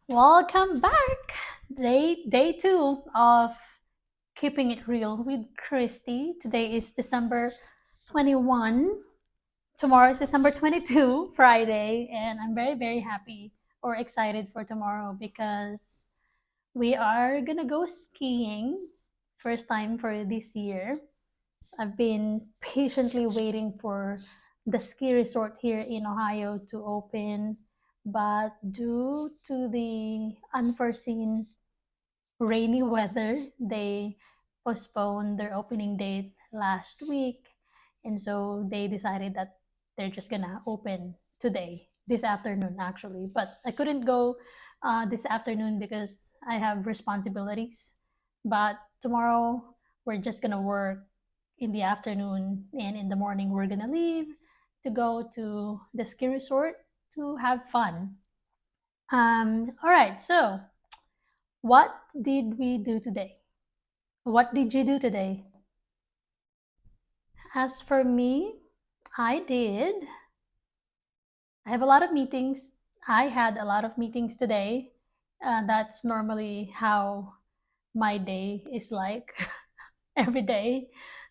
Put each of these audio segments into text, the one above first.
Welcome back. Day two of Keeping It Real with Christy. Today is December 21. Tomorrow is December 22, Friday, and I'm very happy or excited for tomorrow because we are gonna go skiing. First time for this year. I've been patiently waiting for the ski resort here in Ohio to open, but due to the unforeseen rainy weather, they postponed their opening date last week. And so they decided that they're just gonna open today, this afternoon, actually. But I couldn't go this afternoon because I have responsibilities. But tomorrow, we're just gonna work in the afternoon, and in the morning, we're gonna leave to go to the ski resort to have fun. All right, so what did we do today? What did you do today? As for me, I did. I have a lot of meetings. I had a lot of meetings today. That's normally how my day is like every day.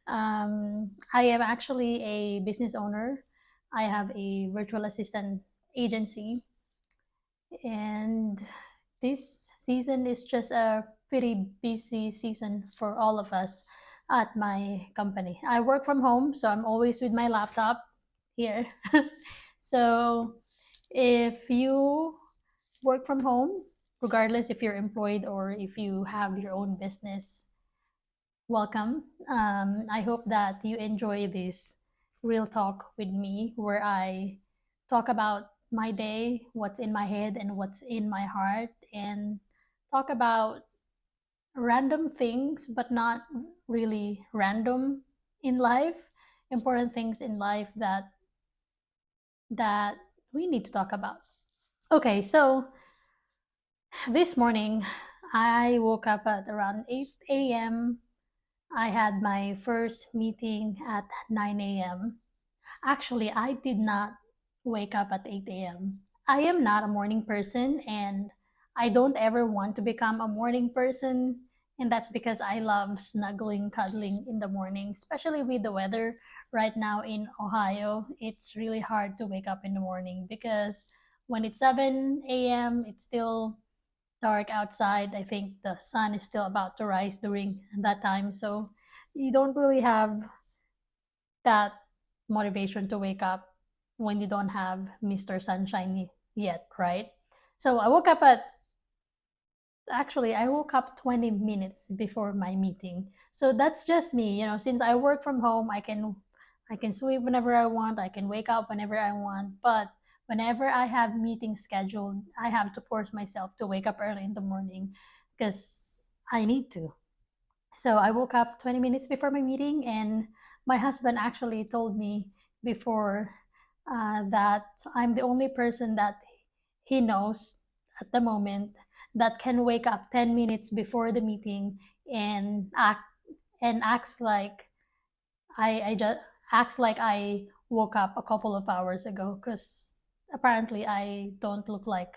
I am actually a business owner. I have a virtual assistant agency, and this season is just a pretty busy season for all of us at my company. I work from home, so I'm always with my laptop here. So if you work from home, regardless if you're employed or if you have your own business, welcome. I hope that you enjoy this real talk with me where I talk about my day, what's in my head, and what's in my heart, and talk about random things, but not really random in life, important things in life that we need to talk about. Okay, so this morning I woke up at around 8 a.m. I had my first meeting at 9 a.m. Actually, I did not wake up at 8 a.m. I am not a morning person and I don't ever want to become a morning person. And that's because I love snuggling, cuddling in the morning, especially with the weather right now in Ohio. It's really hard to wake up in the morning because when it's 7 a.m., it's still dark outside. I think the sun is still about to rise during that time. So you don't really have that motivation to wake up when you don't have Mr. Sunshine yet, right? So I woke up 20 minutes before my meeting. So that's just me, since I work from home, I can sleep whenever I want, I can wake up whenever I want, but whenever I have meetings scheduled, I have to force myself to wake up early in the morning because I need to. So I woke up 20 minutes before my meeting, and my husband actually told me before that I'm the only person that he knows at the moment that can wake up 10 minutes before the meeting and acts like I just acts like I woke up a couple of hours ago because apparently I don't look like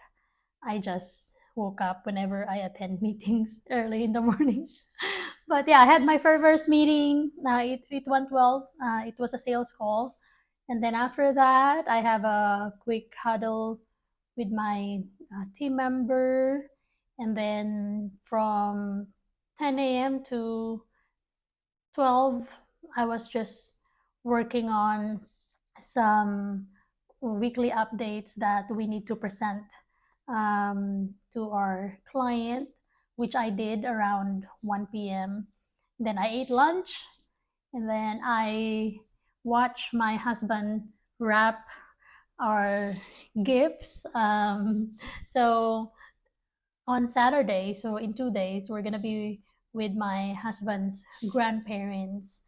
I just woke up whenever I attend meetings early in the morning. But yeah, I had my first meeting. It went well. It was a sales call. And then after that, I have a quick huddle with my team member. And then from 10 a.m. to 12, I was just working on some weekly updates that we need to present to our client, which I did around 1 p.m. Then I ate lunch, and then I watched my husband wrap our gifts. So on Saturday, so in 2 days, we're gonna be with my husband's grandparents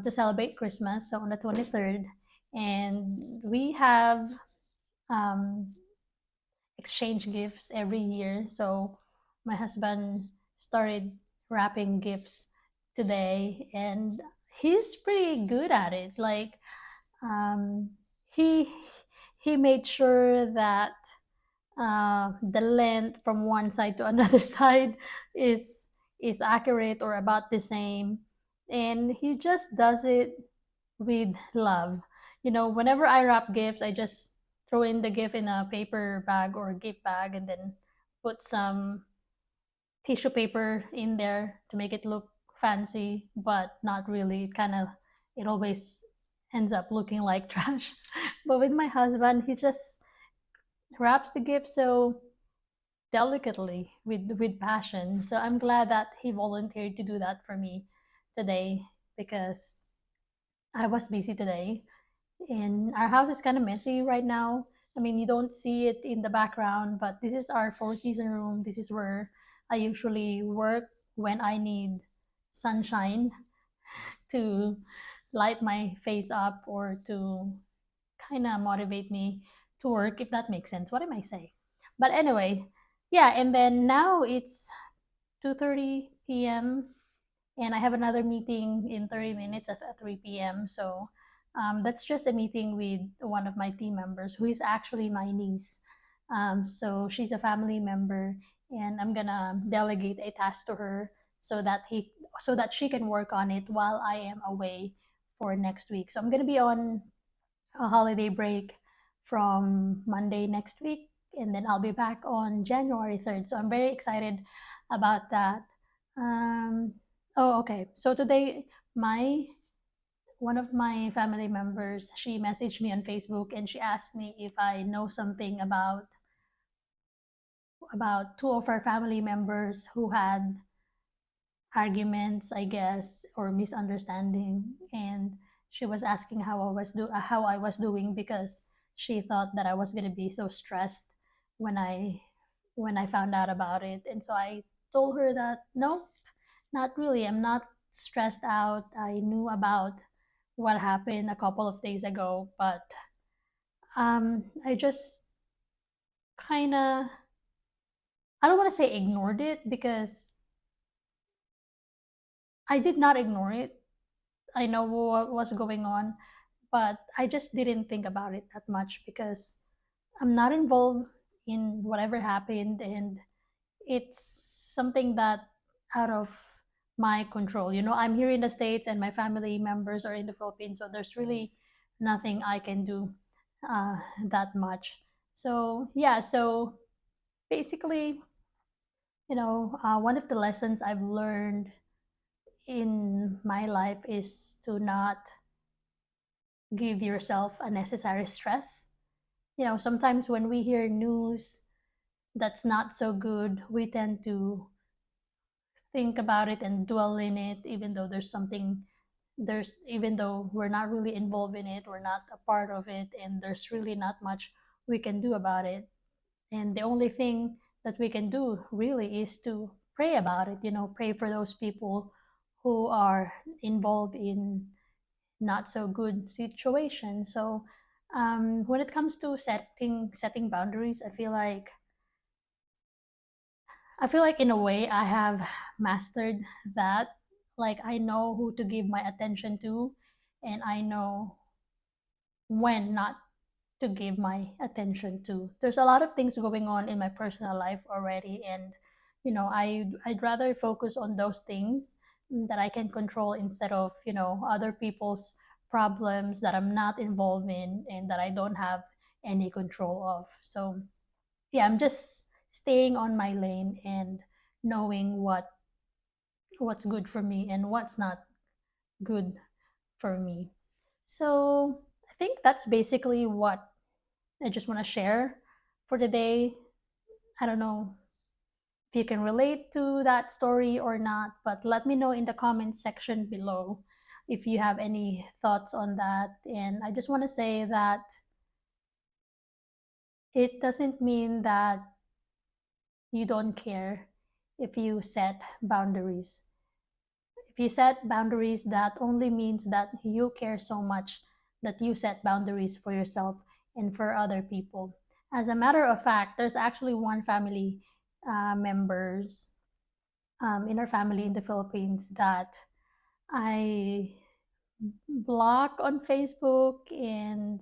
to celebrate Christmas. So on the 23rd, and we have um, exchange gifts every year. So my husband started wrapping gifts today, and he's pretty good at it. Um, he he made sure that the length from one side to another side is is accurate or about the same, and he just does it with love. You know, whenever I wrap gifts, I just throw in the gift in a paper bag or a gift bag, and then put some tissue paper in there to make it look fancy, but not really. It always ends up looking like trash. But with my husband, he just wraps the gift so delicately with passion. So I'm glad that he volunteered to do that for me today, because I was busy today and our house is kind of messy right now. I mean, you don't see it in the background, but this is our four season room. This is where I usually work when I need sunshine to light my face up or to kind of motivate me to work, if that makes sense. What am I saying? But anyway, yeah, and then now it's 2:30 p.m. and I have another meeting in 30 minutes at 3 p.m. So that's just a meeting with one of my team members who is actually my niece. So she's a family member, and I'm gonna delegate a task to her so that she can work on it while I am away for next week. So I'm gonna be on a holiday break from Monday next week, and then I'll be back on January 3rd. So I'm very excited about that. Um, oh, okay. So today, my one of my family members, she messaged me on Facebook and she asked me if I know something about two of our family members who had arguments, I guess, or misunderstanding. And she was asking how I was doing, because she thought that I was gonna be so stressed when I found out about it. And so I told her that no, not really. I'm not stressed out. I knew about what happened a couple of days ago, but I just kind of, I don't want to say ignored it, because I did not ignore it. I know what was going on, but I just didn't think about it that much because I'm not involved in whatever happened, and it's something that out of my control. You know, I'm here in the States and my family members are in the Philippines, so there's really nothing I can do uh, that much. So yeah, so basically, one of the lessons I've learned in my life is to not give yourself unnecessary stress. You know, sometimes when we hear news that's not so good, we tend to think about it and dwell in it, even though we're not really involved in it, we're not a part of it, and there's really not much we can do about it. And the only thing that we can do really is to pray about it, pray for those people who are involved in not so good situation. So when it comes to setting boundaries, I feel like in a way I have mastered that. Like, I know who to give my attention to, and I know when not to give my attention to. There's a lot of things going on in my personal life already, and I'd rather focus on those things that I can control, instead of other people's problems that I'm not involved in and that I don't have any control of. So yeah, I'm just staying on my lane and knowing what's good for me and what's not good for me. So I think that's basically what I just want to share for today. I don't know if you can relate to that story or not, but let me know in the comments section below if you have any thoughts on that. And I just want to say that it doesn't mean that you don't care if you set boundaries. If you set boundaries, that only means that you care so much that you set boundaries for yourself and for other people. As a matter of fact, there's actually one family members in our family in the Philippines that I block on Facebook, and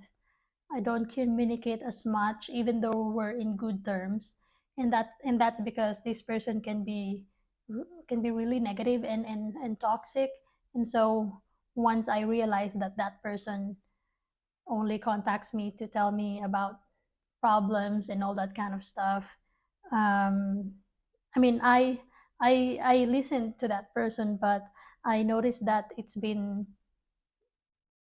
I don't communicate as much, even though we're in good terms, and that's because this person can be really negative and toxic. And so once I realize that that person only contacts me to tell me about problems and all that kind of stuff, um, I mean, I listened to that person, but I noticed that it's been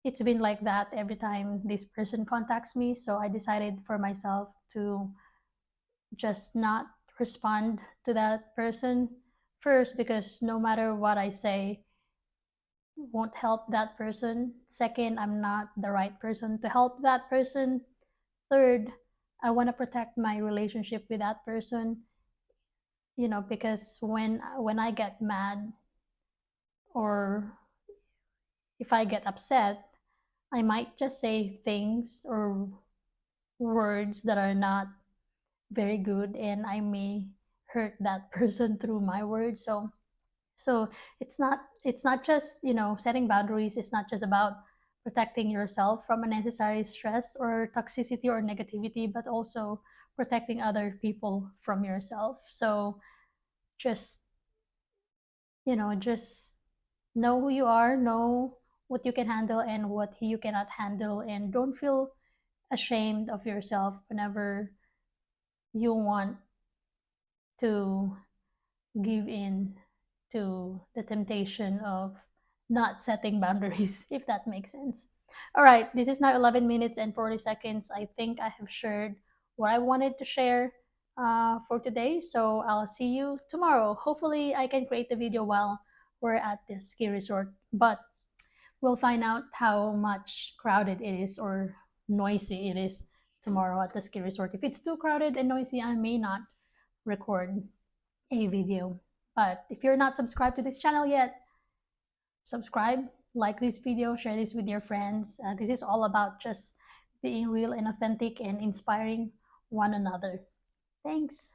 like that every time this person contacts me. So I decided for myself to just not respond to that person first, because no matter what I say won't help that person. Second, I'm not the right person to help that person. Third, I want to protect my relationship with that person, because when I get mad, or if I get upset, I might just say things or words that are not very good, and I may hurt that person through my words. So it's not just, setting boundaries. It's not just about protecting yourself from unnecessary stress or toxicity or negativity, but also protecting other people from yourself. So just just know who you are, know what you can handle and what you cannot handle, and don't feel ashamed of yourself whenever you want to give in to the temptation of not setting boundaries, if that makes sense. All right, this is now 11 minutes and 40 seconds. I think I have shared what I wanted to share for today. So I'll see you tomorrow. Hopefully, I can create the video while we're at this ski resort, but we'll find out how much crowded it is or noisy it is tomorrow at the ski resort. If it's too crowded and noisy, I may not record a video. But if you're not subscribed to this channel yet, subscribe, like this video, share this with your friends. This is all about just being real and authentic and inspiring one another. Thanks.